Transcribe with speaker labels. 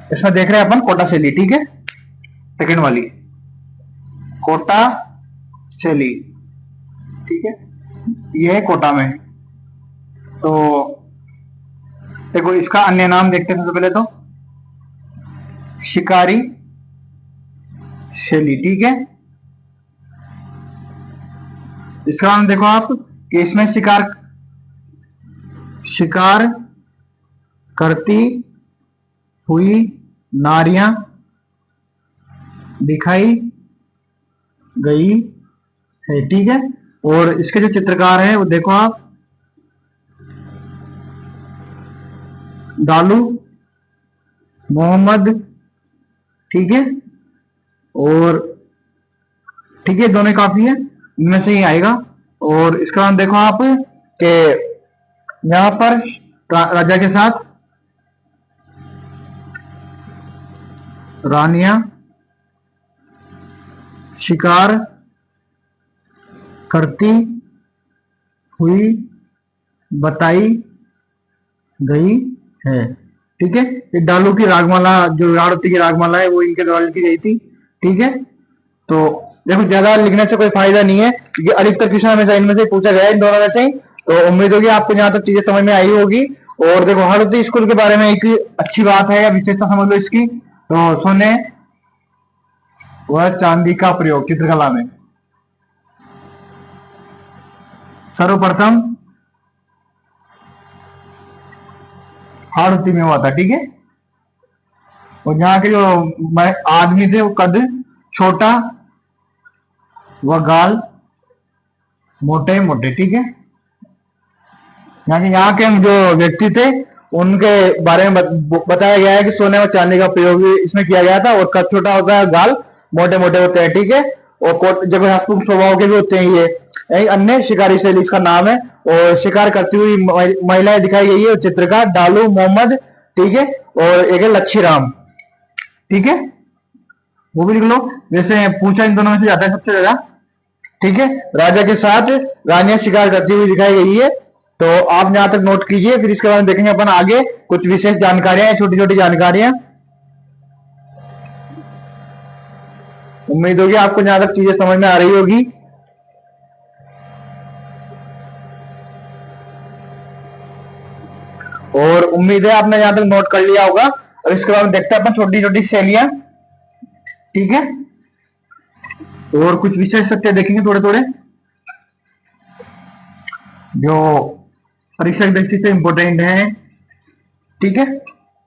Speaker 1: इसमें देख रहे हैं अपन कोटा शैली, ठीक है, सेकंड वाली कोटा शैली, ठीक है, ये है कोटा में। तो देखो इसका अन्य नाम देखते हैं सबसे पहले तो शिकारी शैली, ठीक है। इसका नाम देखो आप कि इसमें शिकार करती हुई नारियां दिखाई गई है, ठीक है। और इसके जो चित्रकार है वो देखो आप दालू मोहम्मद, ठीक है। और ठीक है, दोनों काफी है, इनमें से ही आएगा। और इसका नाम देखो आप कि यहां पर राजा के साथ रानियां शिकार करती हुई बताई गई है, ठीक है। ये डालू की रागमाला, जो राणती की रागमाला है, वो इनके द्वारा लिखी गई थी, ठीक है। तो देखो ज्यादा लिखने से कोई फायदा नहीं है, क्योंकि अधिकतर क्वेश्चन हमेशा इनमें से पूछा गया है, इन दोनों में से ही। तो उम्मीद होगी आपको यहाँ तक चीजें समझ में आई होगी। और देखो हारुति स्कूल के बारे में एक अच्छी बात है या विशेषता समझ लो इसकी, तो सोने व चांदी का प्रयोग चित्रकला में सर्वप्रथम हारुति में हुआ था, ठीक है। और यहाँ के जो आदमी थे वो कद छोटा व गाल मोटे मोटे, ठीक है। यहाँ के जो व्यक्ति थे उनके बारे में बताया गया है कि सोने व चांदी का प्रयोग इसमें किया गया था। और कद छोटा होता है, गाल मोटे मोटे होते हैं, ठीक है। और जब हंसमुख स्वभाव के भी होते हैं ये। अन्य शिकारी शैली इसका नाम है। और शिकार करती हुई महिलाएं दिखाई गई है, चित्रकार डालू मोहम्मद, ठीक है। और एक है लच्छी राम, ठीक है, वो भी लिख लो। वैसे पूछा इन दोनों में से जाता है सबसे ज्यादा, ठीक है। राजा के साथ रानियां शिकार करती हुई दिखाई गई है, तो आप यहां तक नोट कीजिए। फिर इसके बाद में देखेंगे अपन आगे कुछ विशेष जानकारियां, छोटी छोटी जानकारियां। उम्मीद होगी आपको यहां तक चीजें समझ में आ रही होगी। और उम्मीद है आपने यहां तक नोट कर लिया होगा। और इसके बाद देखते हैं अपन छोटी छोटी शैलियां, ठीक है। और कुछ विशेष सत्य देखेंगे थोड़े थोड़े, जो परीक्षा की दृष्टि से इंपॉर्टेंट है, ठीक है।